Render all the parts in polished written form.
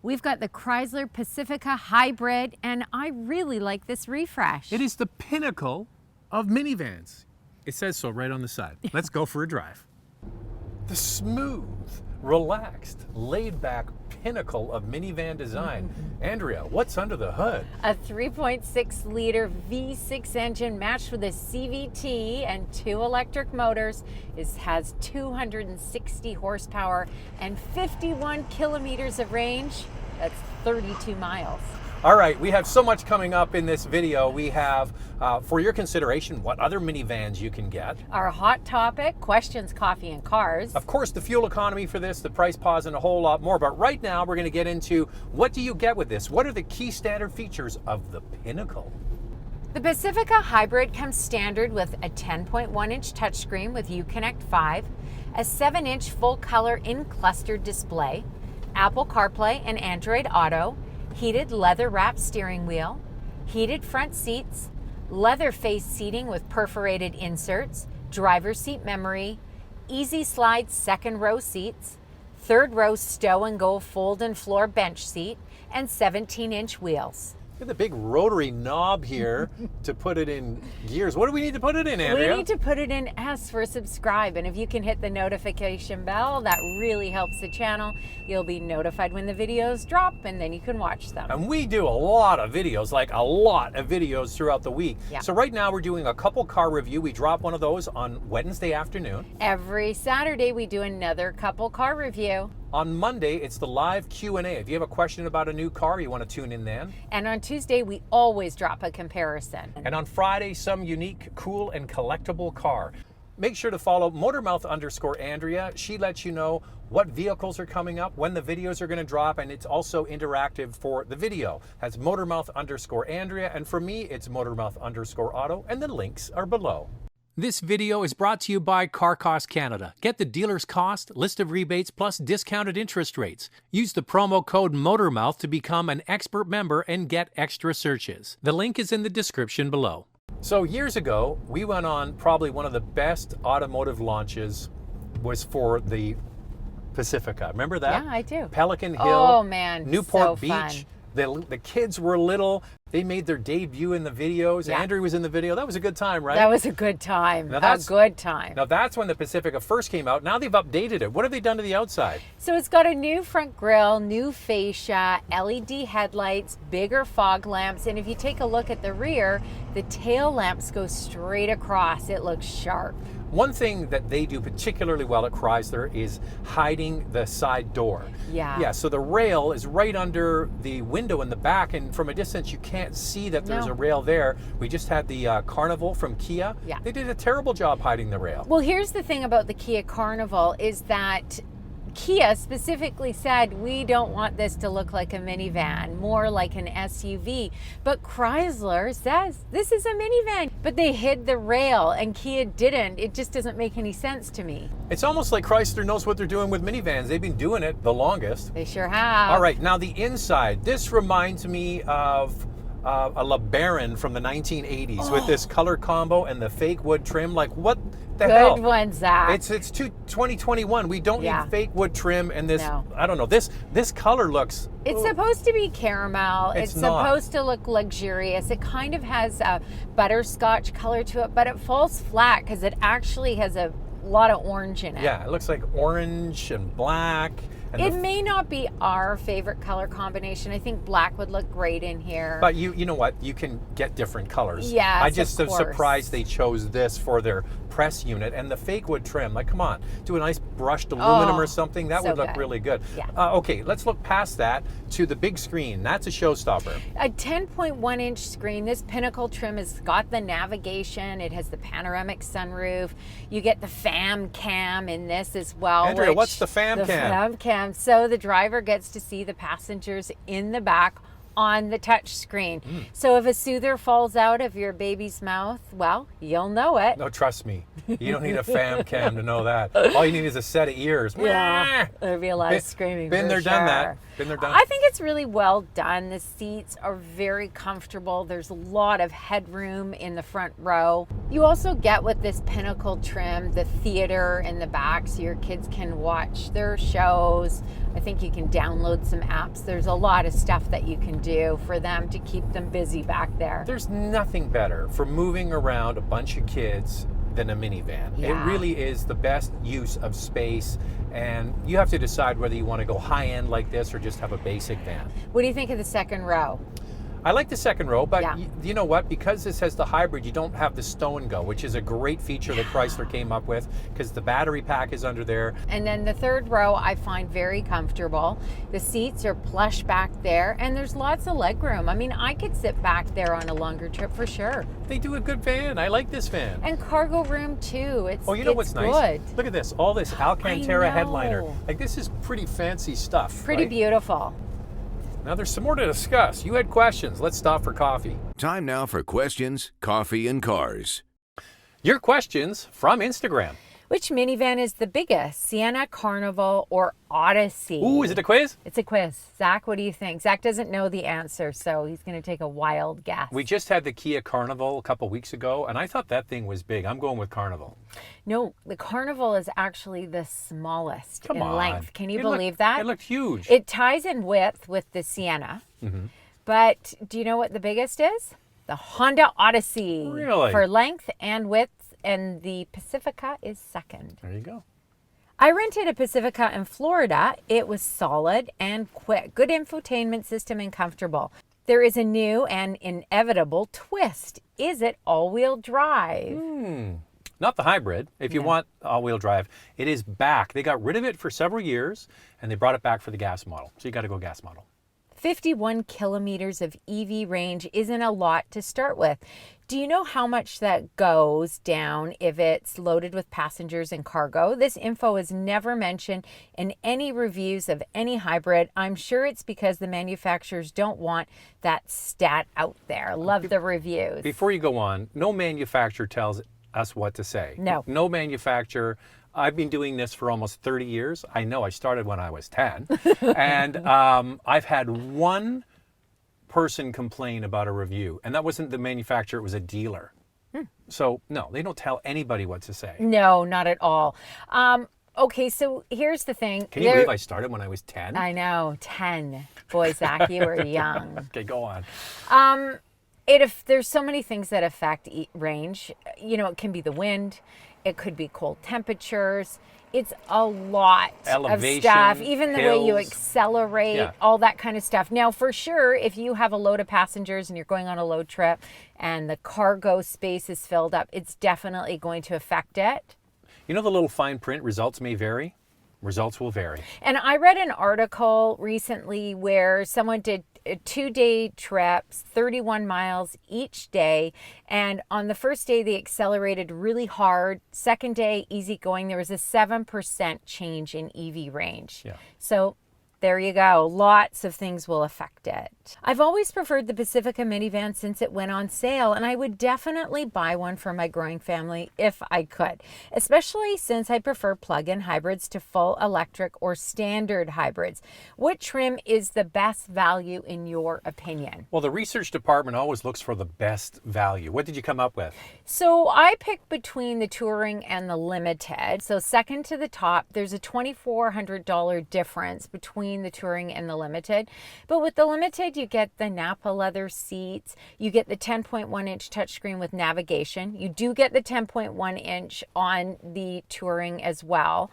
We've got the Chrysler Pacifica Hybrid, and I really like this refresh. It is the pinnacle of minivans. It says so right on the side. Let's go for a drive. The smooth, relaxed, laid-back pinnacle of minivan design. Andrea, what's under the hood? A 3.6-liter V6 engine matched with a CVT and 2 electric motors has 260 horsepower and 51 kilometers of range. That's 32 miles. All right, we have so much coming up in this video. We have, for your consideration, what other minivans you can get. Our hot topic, questions, coffee, and cars. Of course, the fuel economy for this, the price pause, and a whole lot more. But right now, we're going to get into what do you get with this? What are the key standard features of the Pinnacle? The Pacifica Hybrid comes standard with a 10.1-inch touchscreen with Uconnect 5, a 7-inch full-color in-cluster display, Apple CarPlay and Android Auto, heated leather-wrapped steering wheel, heated front seats, leather face seating with perforated inserts, driver's seat memory, easy slide second row seats, third row stow and go fold and floor bench seat, and 17-inch wheels. Look at the big rotary knob here to put it in gears. What do we need to put it in, Andrea? We need to put it in S for subscribe, and if you can hit the notification bell, that really helps the channel. You'll be notified when the videos drop, and then you can watch them. And we do a lot of videos, like a lot of videos throughout the week. Yeah. So right now we're doing a couple car review. We drop one of those on Wednesday afternoon. Every Saturday we do another couple car review. On Monday, it's the live Q&A. If you have a question about a new car, you want to tune in then. And on Tuesday, we always drop a comparison. And on Friday, some unique, cool, and collectible car. Make sure to follow Motormouth_Andrea. She lets you know what vehicles are coming up, when the videos are going to drop, and it's also interactive for the video. That's Motormouth_Andrea, and for me, it's Motormouth_Auto, and the links are below. This video is brought to you by Car Cost Canada. Get the dealer's cost, list of rebates, plus discounted interest rates. Use the promo code Motormouth to become an expert member and get extra searches. The link is in the description below. So years ago, we went on probably one of the best automotive launches was for the Pacifica. Remember that? Yeah, I do. Pelican Hill, oh, man, Newport so Beach. fun. The kids were little. They made their debut in the videos. Yeah. Andrew was in the video. That was a good time, right? That was a good time. A good time. Now that's when the Pacifica first came out. Now they've updated it. What have they done to the outside? So it's got a new front grille, new fascia, LED headlights, bigger fog lamps, and if you take a look at the rear, the tail lamps go straight across. It looks sharp. One thing that they do particularly well at Chrysler is hiding the side door. Yeah. Yeah, so the rail is right under the window in the back, and from a distance you can't see that there's a rail there. We just had the Carnival from Kia. Yeah. They did a terrible job hiding the rail. Well, here's the thing about the Kia Carnival is that Kia specifically said, we don't want this to look like a minivan, more like an SUV. But Chrysler says, this is a minivan. But they hid the rail and Kia didn't. It just doesn't make any sense to me. It's almost like Chrysler knows what they're doing with minivans. They've been doing it the longest. They sure have. All right, now the inside. This reminds me of a LeBaron from the 1980s with this color combo and the fake wood trim. Like, what the hell? Good one, Zach. It's 2021. We don't need fake wood trim and this. No. I don't know. This color looks. It's supposed to be caramel. It's not supposed to look luxurious. It kind of has a butterscotch color to it, but it falls flat because it actually has a lot of orange in it. Yeah, it looks like orange and black. And it may not be our favorite color combination. I think black would look great in here. But you know what? You can get different colors. Yes, I just am of course. surprised they chose this for their press unit. And the fake wood trim, like, come on, do a nice brushed aluminum or something. That so would look good. really good. Yeah. Okay, let's look past that to the big screen. That's a showstopper. A 10.1-inch screen. This Pinnacle trim has got the navigation. It has the panoramic sunroof. You get the fam cam in this as well. Andrea, what's the fam cam? The fam cam. So the driver gets to see the passengers in the back on the touch screen. So if a soother falls out of your baby's mouth, well, you'll know it. No, trust me. You don't need a fam cam to know that. All you need is a set of ears. Yeah, there'd be a lot of screaming. Been for there, sure. done that. Been there, done. I think it's really well done. The seats are very comfortable. There's a lot of headroom in the front row. You also get with this Pinnacle trim the theater in the back, so your kids can watch their shows. I think you can download some apps. There's a lot of stuff that you can do for them to keep them busy back there. There's nothing better for moving around a bunch of kids than a minivan. Yeah. It really is the best use of space, and you have to decide whether you want to go high-end like this or just have a basic van. What do you think of the second row? I like the second row, but Yeah. you know what? Because this has the hybrid, you don't have the stow and go, which is a great feature that Chrysler came up with, because the battery pack is under there. And then the third row I find very comfortable. The seats are plush back there, and there's lots of leg room. I mean, I could sit back there on a longer trip for sure. They do a good van. I like this van. And cargo room too. It's Oh, you know what's nice? good. Look at this. All this Alcantara know. headliner. Like, this is pretty fancy stuff. Pretty right? beautiful. Now, there's some more to discuss. You had questions. Let's stop for coffee. Time now for questions, coffee, and cars. Your questions from Instagram. Which minivan is the biggest, Sienna, Carnival, or Odyssey? Ooh, is it a quiz? It's a quiz. Zach, what do you think? Zach doesn't know the answer, so he's going to take a wild guess. We just had the Kia Carnival a couple weeks ago, and I thought that thing was big. I'm going with Carnival. No, the Carnival is actually the smallest Come in on. length. Can you It believe looked- that? It looked huge. It ties in width with the Sienna. But do you know what the biggest is? The Honda Odyssey. Really? For length and width, and the Pacifica is second. There you go. I rented a Pacifica in Florida. It was solid and quick. Good infotainment system and comfortable. There is a new and inevitable twist. Is it all-wheel drive? Not the hybrid. If you want all-wheel drive, it is back. They got rid of it for several years, and they brought it back for the gas model. So you got to go gas model. 51 kilometers of EV range isn't a lot to start with. Do you know how much that goes down if it's loaded with passengers and cargo? This info is never mentioned in any reviews of any hybrid. I'm sure it's because the manufacturers don't want that stat out there. Love the reviews. Before you go on, no manufacturer tells us what to say. No. No manufacturer. I've been doing this for almost 30 years. I know I started when I was 10. And I've had one person complain about a review, and that wasn't the manufacturer, it was a dealer. So, no, they don't tell anybody what to say. No, not at all. Okay, so here's the thing. Can you believe I started when I was 10? I know, 10. Boy, Zach, you were young. Okay, go on. If there's so many things that affect range, you know, it can be the wind, it could be cold temperatures. It's a lot Elevation, of stuff, even the way you hills. accelerate, all that kind of stuff. Now, for sure, if you have a load of passengers and you're going on a load trip and the cargo space is filled up, it's definitely going to affect it. You know the little fine print, results may vary? Results will vary. And I read an article recently where someone did 2-day trips, 31 miles each day. And on the first day, they accelerated really hard. Second day, easy going. There was a 7% change in EV range. Yeah. So there you go. Lots of things will affect it. I've always preferred the Pacifica minivan since it went on sale, and I would definitely buy one for my growing family if I could, especially since I prefer plug-in hybrids to full electric or standard hybrids. What trim is the best value in your opinion? Well, the research department always looks for the best value. What did you come up with? So I picked between the Touring and the Limited. So second to the top, there's a $2,400 difference between the Touring and the Limited. But with the Limited, you get the Napa leather seats. You get the 10.1-inch touchscreen with navigation. You do get the 10.1-inch on the Touring as well.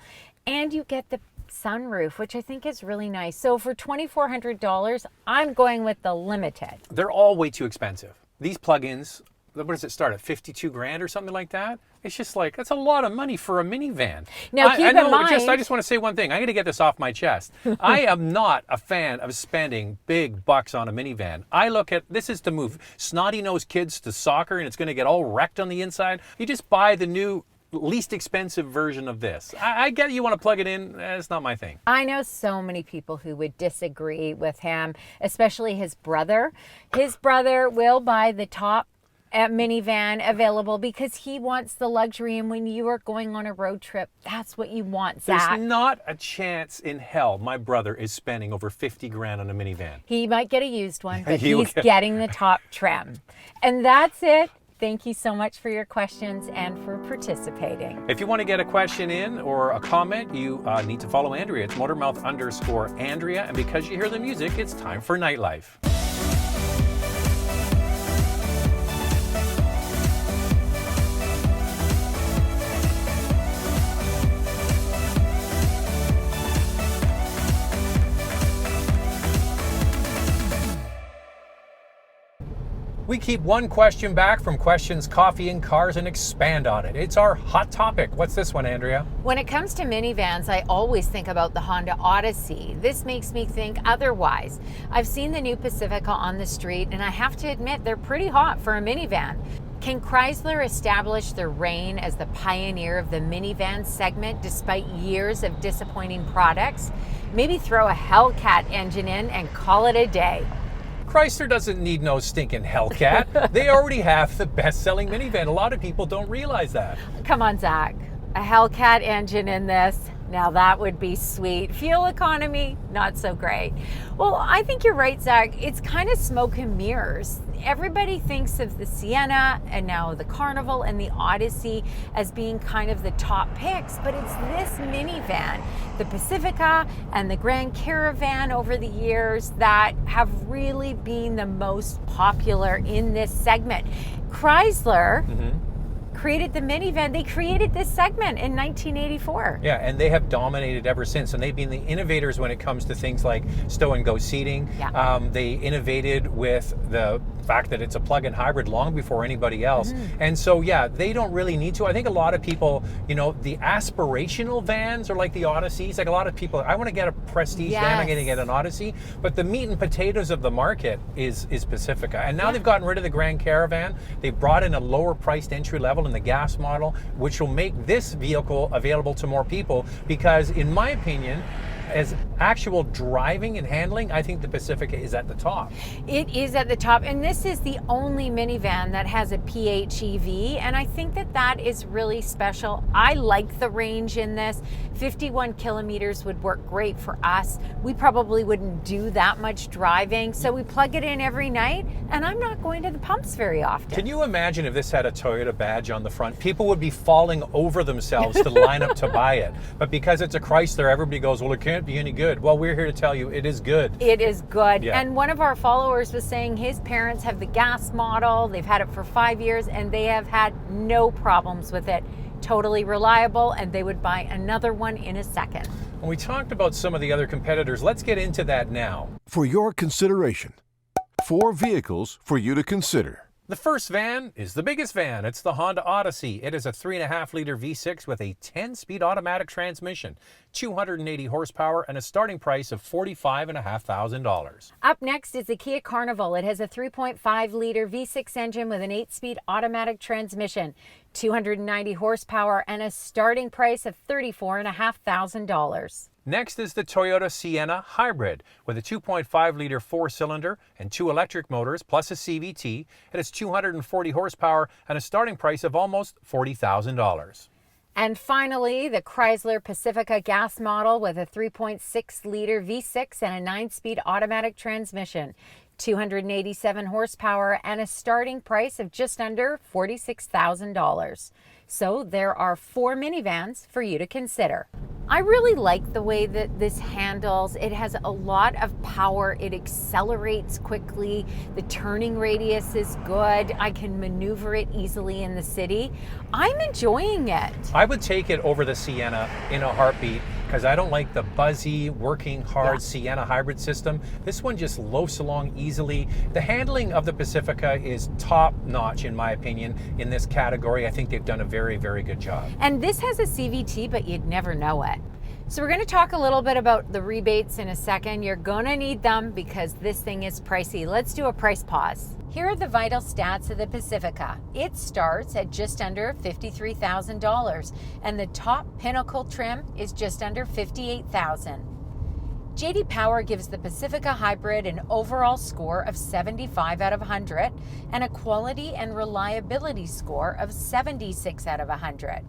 And you get the sunroof, which I think is really nice. So for $2,400, I'm going with the Limited. They're all way too expensive. These plug-ins, what does it start at, 52 grand or something like that? It's just like, that's a lot of money for a minivan. Now, keep in mind- I just want to say one thing. I'm going to get this off my chest. I am not a fan of spending big bucks on a minivan. I look at, this is to move snotty-nosed kids to soccer and it's going to get all wrecked on the inside. You just buy the new, least expensive version of this. I get you want to plug it in. It's not my thing. I know so many people who would disagree with him, especially his brother. His brother will buy the top minivan available because he wants the luxury, and when you are going on a road trip, that's what you want, Zach. There's not a chance in hell my brother is spending over 50 grand on a minivan. He might get a used one, but He will he's get- getting the top trim. And that's it Thank you so much for your questions and for participating. If you want to get a question in or a comment, you need to follow Andrea. It's Motormouth_Andrea. And because you hear the music, it's time for Nightlife. We keep one question back from Questions, Coffee, and Cars and expand on it. It's our hot topic. What's this one, Andrea? When it comes to minivans, I always think about the Honda Odyssey. This makes me think otherwise. I've seen the new Pacifica on the street, and I have to admit they're pretty hot for a minivan. Can Chrysler establish their reign as the pioneer of the minivan segment despite years of disappointing products? Maybe throw a Hellcat engine in and call it a day. Chrysler doesn't need no stinking Hellcat. They already have the best-selling minivan. A lot of people don't realize that. Come on, Zach. A Hellcat engine in this. Now that would be sweet. Fuel economy, not so great. Well, I think you're right, Zach. It's kind of smoke and mirrors. Everybody thinks of the Sienna and now the Carnival and the Odyssey as being kind of the top picks, but it's this minivan, the Pacifica and the Grand Caravan over the years that have really been the most popular in this segment. Chrysler created the minivan. They created this segment in 1984. Yeah, and they have dominated ever since. And they've been the innovators when it comes to things like stow and go seating. Yeah. They innovated with the fact that it's a plug-in hybrid long before anybody else. And so, yeah, they don't really need to. I think a lot of people, you know, the aspirational vans are like the Odysseys. Like a lot of people, I want to get a prestige van, I'm going to get an Odyssey. But the meat and potatoes of the market is Pacifica. And now they've gotten rid of the Grand Caravan. They've brought in a lower priced entry level in the gas model, which will make this vehicle available to more people because, in my opinion, as actual driving and handling, I think the Pacifica is at the top. It is at the top, and this is the only minivan that has a PHEV, and I think that that is really special. I like the range in this. 51 kilometers would work great for us. We probably wouldn't do that much driving, so we plug it in every night, and I'm not going to the pumps very often. Can you imagine if this had a Toyota badge on the front? People would be falling over themselves to line up to buy it. But because it's a Chrysler, everybody goes, well, it can't be any good. Well, we're here to tell you it is good. It is good. Yeah. And one of our followers was saying his parents have the gas model. They've had it for 5 years and they have had no problems with it. Totally reliable, and they would buy another one in a second. When we talked about some of the other competitors, let's get into that now. For your consideration, 4 vehicles for you to consider. The first van is the biggest van. It's the Honda Odyssey. It is a 3.5-liter V6 with a 10-speed automatic transmission, 280 horsepower, and a starting price of $45,500. Up next is the Kia Carnival. It has a 3.5-liter V6 engine with an 8-speed automatic transmission, 290 horsepower, and a starting price of $34,500. Next is the Toyota Sienna Hybrid with a 2.5-liter 4-cylinder and 2 electric motors plus a CVT. It has 240 horsepower and a starting price of almost $40,000. And finally, the Chrysler Pacifica gas model with a 3.6-liter V6 and a 9-speed automatic transmission, 287 horsepower, and a starting price of just under $46,000. So there are 4 minivans for you to consider. I really like the way that this handles. It has a lot of power. It accelerates quickly. The turning radius is good. I can maneuver it easily in the city. I'm enjoying it. I would take it over the Sienna in a heartbeat because I don't like the buzzy, working hard Sienna hybrid system. This one just loafs along easily. The handling of the Pacifica is top notch in my opinion in this category. I think they've done a very, very good job. And this has a CVT, but you'd never know it. So we're going to talk a little bit about the rebates in a second. You're going to need them because this thing is pricey. Let's do a price pause. Here are the vital stats of the Pacifica. It starts at just under $53,000 and the top Pinnacle trim is just under $58,000. J.D. Power gives the Pacifica Hybrid an overall score of 75 out of 100 and a quality and reliability score of 76 out of 100.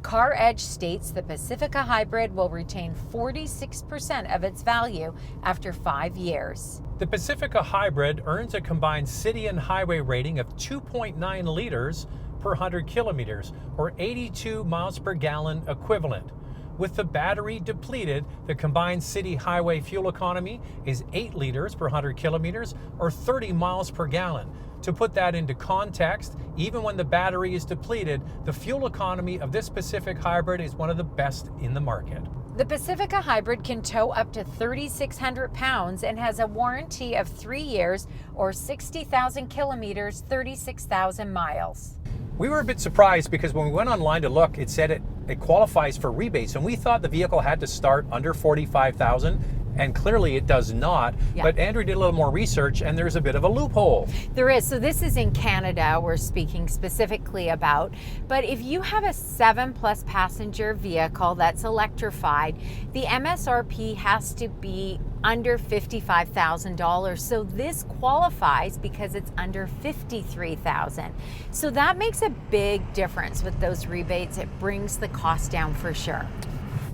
Car Edge states the Pacifica Hybrid will retain 46% of its value after 5 years. The Pacifica Hybrid earns a combined city and highway rating of 2.9 liters per 100 kilometers, or 82 miles per gallon equivalent. With the battery depleted, the combined city highway fuel economy is 8 liters per 100 kilometers, or 30 miles per gallon. To put that into context, even when the battery is depleted, the fuel economy of this Pacific Hybrid is one of the best in the market. The Pacifica Hybrid can tow up to 3,600 pounds and has a warranty of 3 years or 60,000 kilometers, 36,000 miles. We were a bit surprised because when we went online to look, it said it qualifies for rebates, and we thought the vehicle had to start under $45,000. And clearly it does not. Yeah. But Andrew did a little more research and there's a bit of a loophole. There is. So this is in Canada we're speaking specifically about. But if you have a 7+ passenger vehicle that's electrified, the MSRP has to be under $55,000. So this qualifies because it's under $53,000. So that makes a big difference with those rebates. It brings the cost down for sure.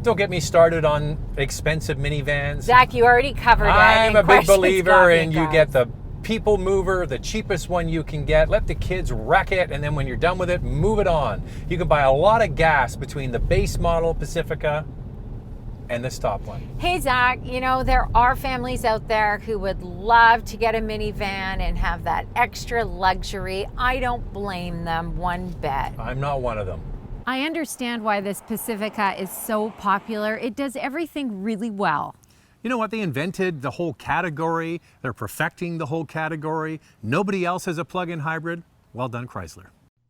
Don't get me started on expensive minivans. Zach, you already covered it. I'm a big believer in you guys. get the people mover, the cheapest one you can get. Let the kids wreck it, and then when you're done with it, move it on. You can buy a lot of gas between the base model Pacifica and this top one. Hey Zach, you know, there are families out there who would love to get a minivan and have that extra luxury. I don't blame them one bit. I'm not one of them. I understand why this Pacifica is so popular. It does everything really well. You know what? They invented the whole category. They're perfecting the whole category. Nobody else has a plug-in hybrid. Well done, Chrysler.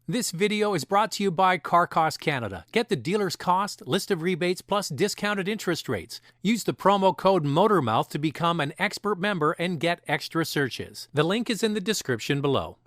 This video is brought to you by Car Cost Canada. Get the dealer's cost, list of rebates, plus discounted interest rates. Use the promo code Motormouth to become an expert member and get extra searches. The link is in the description below.